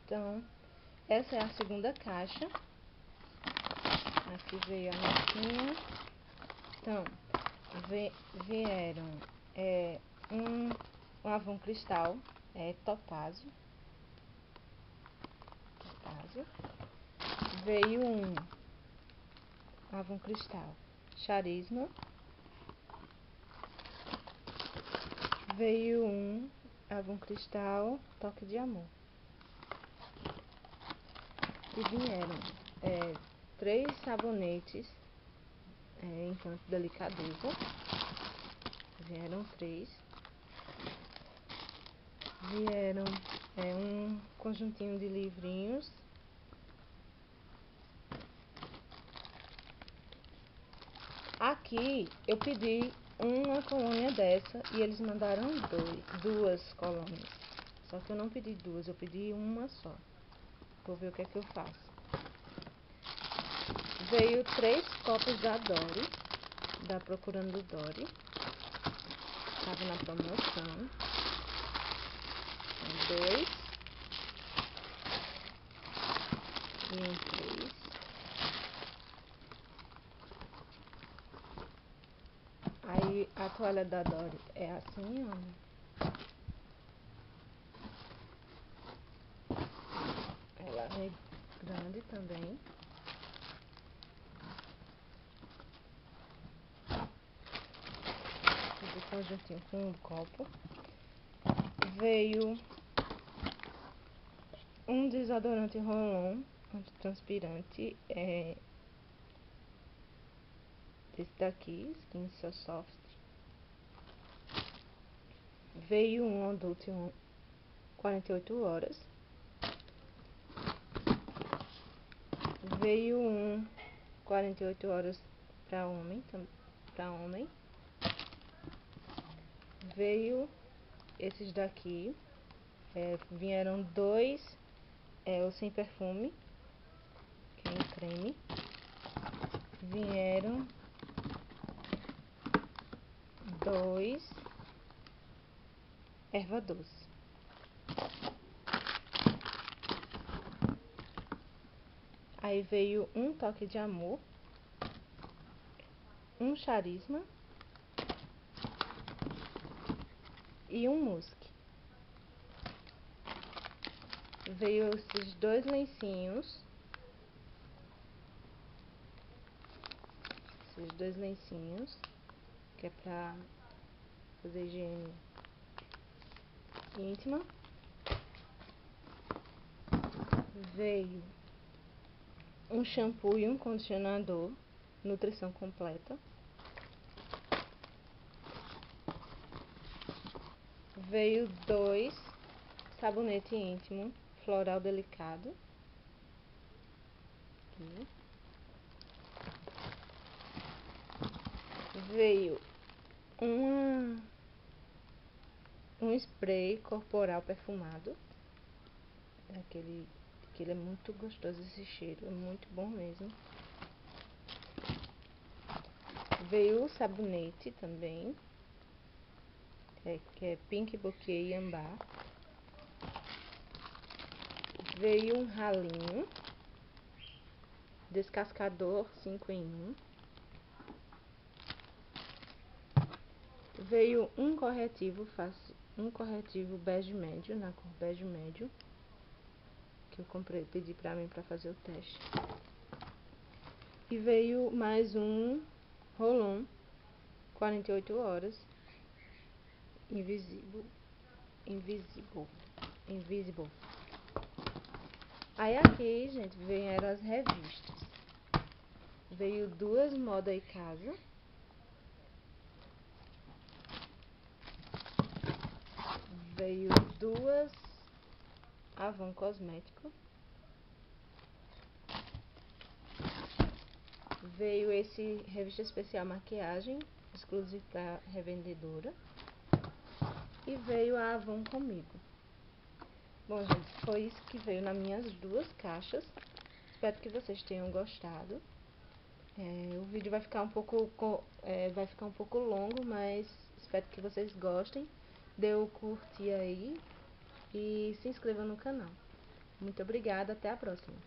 Então, essa é a segunda caixa. Aqui veio a massinha. Então, vieram um Avon Cristal, Topázio. Veio um Avon Cristal Charisma. Veio um Avon Cristal Toque de Amor. E vieram 3 sabonetes Encanto Delicadeza. Vieram 3. Vieram um conjuntinho de livrinhos. Aqui eu pedi uma colônia dessa e eles mandaram 2 colônias. Só que eu não pedi 2, eu pedi uma só. Vou ver o que é que eu faço. Veio 3 copos da Dory, da Procurando Dory. Tava na promoção. 2 e um 3. Aí a toalha da Dory é assim, olha. Ela é grande também. Tudo conjuntinho com um copo. Veio um desodorante Roll-On antitranspirante, esse daqui, Skin So Soft. Veio um Adult 48 horas. Veio um 48 horas para homem, Veio esses daqui, vieram 2, o sem perfume, que é em creme. Vieram 2 erva doce. Aí veio um Toque de Amor, um Charisma e um Musk. Veio esses 2 lencinhos. Que é pra fazer higiene íntima. Veio um shampoo e um condicionador, nutrição completa. Veio 2 sabonete íntimo, floral delicado. Aqui. Veio um spray corporal perfumado. Aquele é muito gostoso, esse cheiro, é muito bom mesmo. Veio o sabonete também, que é Pink Bouquet e Ambar. Veio um ralinho, descascador 5 em 1. Veio um corretivo bege médio, na cor bege médio, que eu pedi pra mim pra fazer o teste. E veio mais um Roll-On 48 horas Invisible. Aí aqui, gente, vieram as revistas. Veio 2 Moda e Casa. Veio 2 Avon Cosmético. Veio esse revista especial maquiagem, exclusivo para revendedora. E veio a Avon Comigo. Bom, gente, foi isso que veio nas minhas 2 caixas. Espero que vocês tenham gostado. O vídeo vai ficar um pouco longo, mas espero que vocês gostem. Dê o curtir aí e se inscreva no canal. Muito obrigada, até a próxima.